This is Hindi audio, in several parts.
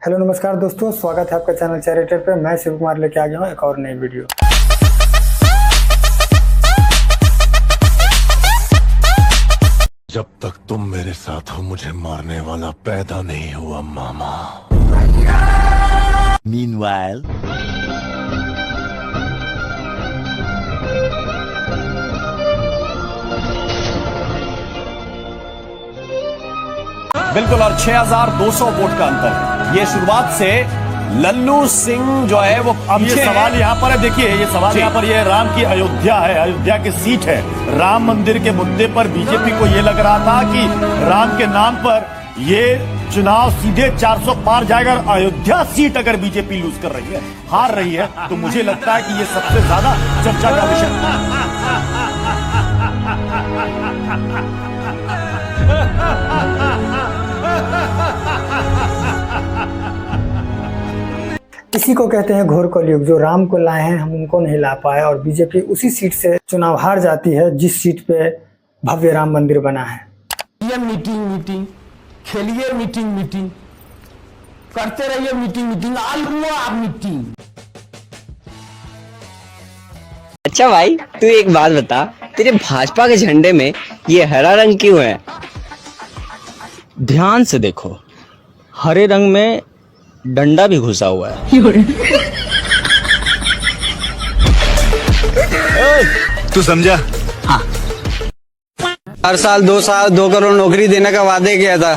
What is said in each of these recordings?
हेलो नमस्कार दोस्तों, स्वागत है आपका चैनल चैरेटर पे। मैं शिव कुमार लेके आ गया हूँ एक और नई वीडियो। जब तक तुम मेरे साथ हो मुझे मारने वाला पैदा नहीं हुआ मामा। Meanwhile, बिल्कुल, और 6200 वोट का अंतर है। ये शुरुआत से लल्लू सिंह जो है वो ये सवाल यहाँ पर है। देखिए, ये सवाल यहाँ पर ये राम की अयोध्या है, अयोध्या की सीट है। राम मंदिर के मुद्दे पर बीजेपी को ये लग रहा था कि राम के नाम पर ये चुनाव सीधे 400 पार जाएगा। और अयोध्या सीट अगर बीजेपी लूज कर रही है, हार रही है, तो मुझे लगता है कि ये सबसे ज्यादा चर्चा का विषय इसी को कहते हैं घोर कलयुग। जो राम को लाए हैं हम उनको नहीं ला पाए और बीजेपी उसी सीट से चुनाव हार जाती है जिस सीट पे भव्य राम मंदिर बना है। ये मीटिंग खेलिए, मीटिंग करते रहिए, मीटिंग आलुआ मीटिंग। अच्छा भाई, तू एक बात बता, तेरे भाजपा के झंडे में ये हरा रंग क्यों है? ध्यान से देखो, हरे रंग में डंडा भी घुसा हुआ है। तू समझा? हर साल 2 करोड़ नौकरी देने का वादे किया था।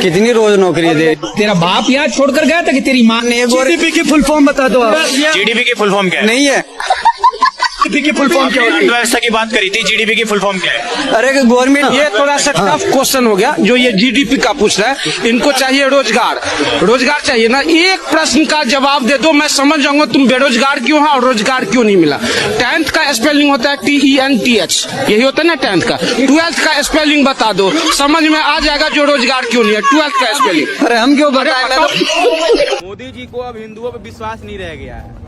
कितनी रोज नौकरी दे? तेरा बाप यहाँ छोड़कर गया था कि तेरी माँ ने? जीडीपी की फुल फॉर्म बता दो आप। जीडीपी की फुल फॉर्म क्या है? नहीं है। जीडीपी की फुल फॉर्म क्या होती है? व्यवस्था की बात करी थी, जीडीपी की फुल फॉर्म क्या है? अरे गवर्नमेंट, ये थोड़ा सा टफ क्वेश्चन हो गया जो ये जीडीपी का पूछ रहा है। इनको चाहिए रोजगार चाहिए ना। एक प्रश्न का जवाब दे दो, मैं समझ जाऊंगा तुम बेरोजगार क्यों है और रोजगार क्यों नहीं मिला। 10th का स्पेलिंग होता है TENTH, यही होता है ना 10th का। 12th का स्पेलिंग बता दो, समझ में आ जाएगा जो रोजगार क्यों नहीं है। 12th का स्पेलिंग। अरे हम क्यों बताएं? मोदी जी को अब हिंदुओं पर विश्वास नहीं रह गया है।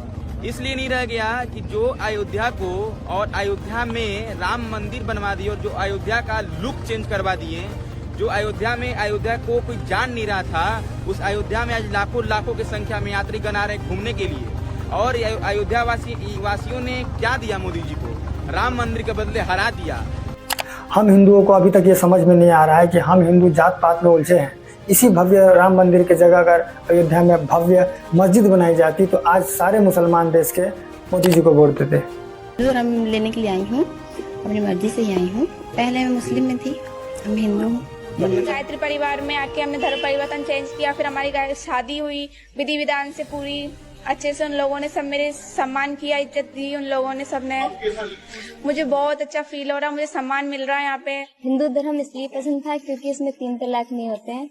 इसलिए नहीं रह गया कि जो अयोध्या को और अयोध्या में राम मंदिर बनवा दिए और जो अयोध्या का लुक चेंज करवा दिए। जो अयोध्या में अयोध्या को कोई जान नहीं रहा था, उस अयोध्या में आज लाखों की संख्या में यात्रीगण आ रहे घूमने के लिए। और अयोध्या वासियों ने क्या दिया मोदी जी को? राम मंदिर के बदले हरा दिया। हम हिंदुओं को अभी तक ये समझ में नहीं आ रहा है कि हम हिंदू जात पात में उलझे हैं। इसी भव्य राम मंदिर की जगह अगर अयोध्या में भव्य मस्जिद बनाई जाती तो आज सारे मुसलमान देश के मोदी जी को वोट देते। राम लेने के लिए आई हूँ, अपनी मर्जी से ही आई हूँ। पहले मैं मुस्लिम में थी, हम हिंदू हूँ। गायत्री परिवार में आके हमने धर्म परिवर्तन चेंज किया। फिर हमारी शादी हुई विधि विधान से, पूरी अच्छे से। उन लोगों ने सब मेरे सम्मान किया, इज्जत दी उन लोगों ने, सबने। मुझे बहुत अच्छा फील हो रहा है, मुझे सम्मान मिल रहा है यहाँ पे। हिंदू धर्म इसलिए पसंद था क्योंकि इसमें 3 तलाक नहीं होते हैं।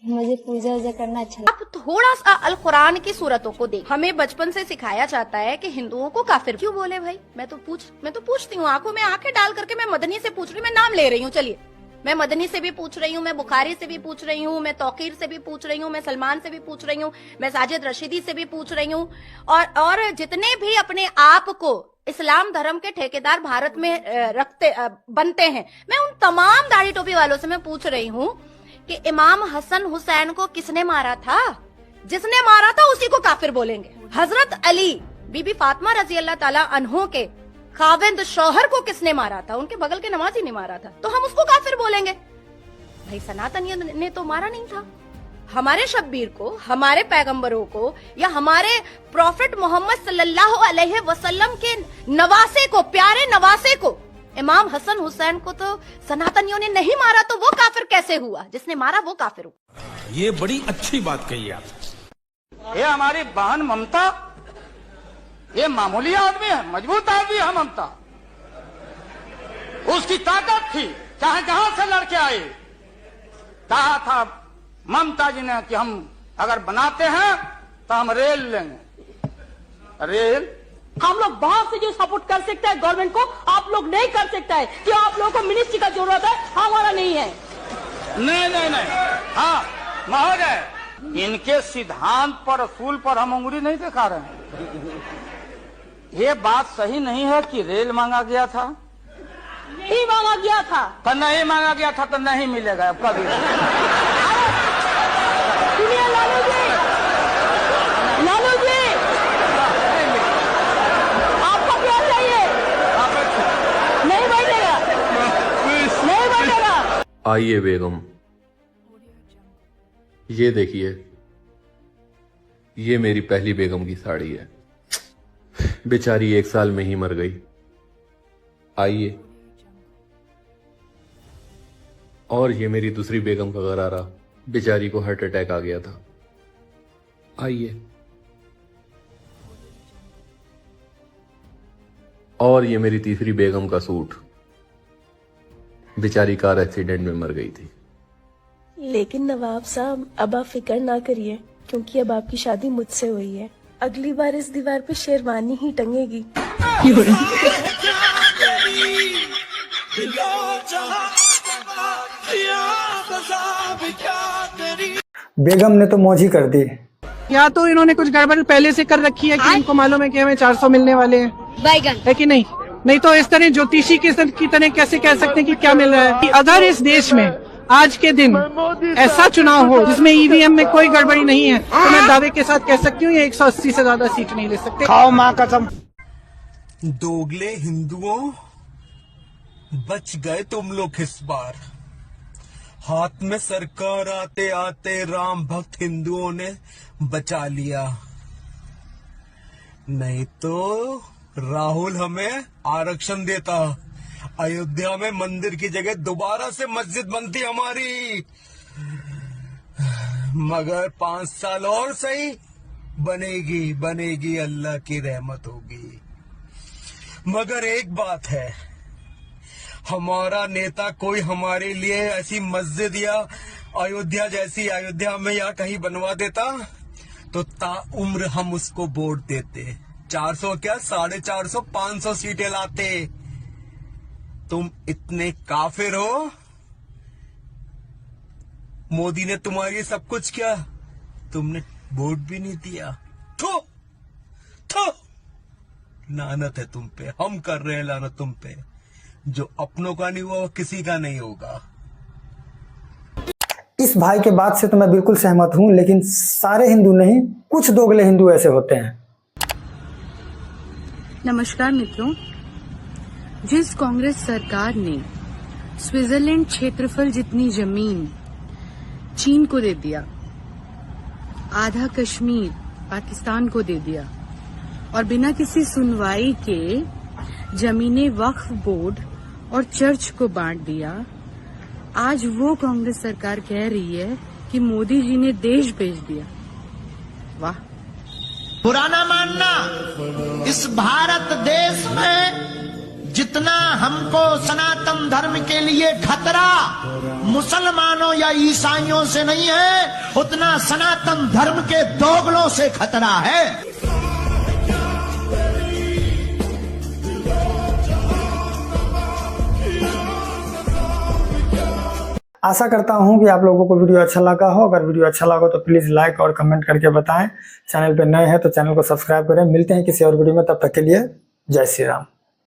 मुझे पूजा वूजा करना अच्छा लगता है। अब थोड़ा सा अल कुरान की सूरतों को देख। हमें बचपन से सिखाया जाता है कि हिंदुओं को काफिर क्यों बोले भाई। मैं तो पूछती हूँ, आंखों में आंखें डाल करके। मैं मदनी से पूछ रही हूँ, मैं नाम ले रही हूँ। चलिए, मैं मदनी से भी पूछ रही हूँ, मैं बुखारी से भी पूछ रही हूँ, मैं तौकीर से भी पूछ रही हूँ, मैं सलमान से भी पूछ रही हूँ, मैं साजिद रशीदी से भी पूछ रही हूँ। और जितने भी अपने आप को इस्लाम धर्म के ठेकेदार भारत में बनते हैं, मैं उन तमाम दाढ़ी टोपी वालों से मैं पूछ रही हूँ कि इमाम हसन हुसैन को किसने मारा था? जिसने मारा था उसी को काफिर बोलेंगे। हजरत अली, बीबी फातिमा रजी अल्लाह ताला अन्हो के खाविंद शौहर को किसने मारा था? उनके बगल के नमाजी ने मारा था, तो हम उसको काफिर बोलेंगे। भाई सनातनियों ने तो मारा नहीं था। हमारे शब्बीर को, हमारे पैगंबरों को, या हमारे प्रॉफिट मोहम्मद सल्लल्लाहु अलैहि वसल्लम के नवासे को, प्यारे नवासे को, इमाम हसन हुसैन को तो सनातनियों ने नहीं मारा, तो वो काफिर कैसे हुआ? जिसने मारा वो काफिर हुआ। ये बड़ी अच्छी बात कही आप। ये हमारी बहन ममता, ये मामूली आदमी है, मजबूत आदमी है ममता। उसकी ताकत थी, चाहे कहां से लड़के आए। कहा था ममता जी ने कि हम अगर बनाते हैं तो हम रेल लेंगे। रेल हम लोग बाहर से जो सपोर्ट कर सकते हैं गवर्नमेंट को, आप लोग नहीं कर सकता है। कि आप लोगों को मिनिस्ट्री का जरूरत है, हमारा नहीं है। नहीं। हाँ महोदय, इनके सिद्धांत पर, असूल पर हम उंगली नहीं दिखा रहे हैं। ये बात सही नहीं है कि रेल मांगा गया था। नहीं मांगा गया था तो नहीं मांगा गया था तो नहीं मिलेगा कभी। सुनिए लालू जी, लालू जी, आपको क्या चाहिए? नहीं बैठेगा, नहीं बैठेगा। आइए बेगम, ये देखिए, ये मेरी पहली बेगम की साड़ी है। बेचारी 1 साल में ही मर गई। आइए। और ये मेरी दूसरी बेगम का गरारा, बेचारी को हार्ट अटैक आ गया था। आइए। और ये मेरी तीसरी बेगम का सूट, बेचारी कार एक्सीडेंट में मर गई थी। लेकिन नवाब साहब, अब आप फिक्र ना करिए, क्योंकि अब आपकी शादी मुझसे हुई है। अगली बार इस दीवार पे शेरवानी ही टंगेगी। बेगम ने तो मौज ही कर दी। या तो इन्होंने कुछ गड़बड़ पहले से कर रखी है कि इनको मालूम है कि हमें 400 मिलने वाले हैं, बैगन है कि नहीं? नहीं तो इस तरह ज्योतिषी की तरह कैसे कह सकते हैं कि क्या मिल रहा है? कि अगर इस देश में आज के दिन ऐसा चुनाव हो जिसमें ईवीएम में कोई गड़बड़ी नहीं है, तो मैं दावे के साथ कह सकती हूँ ये 180 से ज्यादा सीट नहीं ले सकते। खाओ माँ कसम। दोगले हिंदुओं, बच गए तुम लोग इस बार। हाथ में सरकार आते आते राम भक्त हिंदुओं ने बचा लिया, नहीं तो राहुल हमें आरक्षण देता। अयोध्या में मंदिर की जगह दोबारा से मस्जिद बनती हमारी। मगर 5 साल और सही, बनेगी बनेगी, अल्लाह की रहमत होगी। मगर एक बात है, हमारा नेता कोई हमारे लिए ऐसी मस्जिद या अयोध्या जैसी अयोध्या में या कहीं बनवा देता तो ताउम्र हम उसको वोट देते। 400 क्या 450 500 सीटें लाते। तुम इतने काफिर हो, मोदी ने तुम्हारी सब कुछ किया, तुमने वोट भी नहीं दिया। थो थो, लानत है तुम पे, हम कर रहे हैं लानत तुम पे। जो अपनों का नहीं हुआ वो किसी का नहीं होगा। इस भाई के बात से तो मैं बिल्कुल सहमत हूं, लेकिन सारे हिंदू नहीं, कुछ दोगले हिंदू ऐसे होते हैं। नमस्कार मित्रों, जिस कांग्रेस सरकार ने स्विट्जरलैंड क्षेत्रफल जितनी जमीन चीन को दे दिया, आधा कश्मीर पाकिस्तान को दे दिया और बिना किसी सुनवाई के जमीनें वक्फ बोर्ड और चर्च को बांट दिया, आज वो कांग्रेस सरकार कह रही है कि मोदी जी ने देश बेच दिया। वाह! पुराना मानना, इस भारत देश में जितना हमको सनातन धर्म के लिए खतरा मुसलमानों या ईसाइयों से नहीं है, उतना सनातन धर्म के दोगलों से खतरा है। आशा करता हूं कि आप लोगों को वीडियो अच्छा लगा हो। अगर वीडियो अच्छा लगा तो प्लीज़ लाइक और कमेंट करके बताएं। चैनल पे नए हैं तो चैनल को सब्सक्राइब करें। मिलते हैं किसी और वीडियो में, तब तक के लिए जय श्री राम।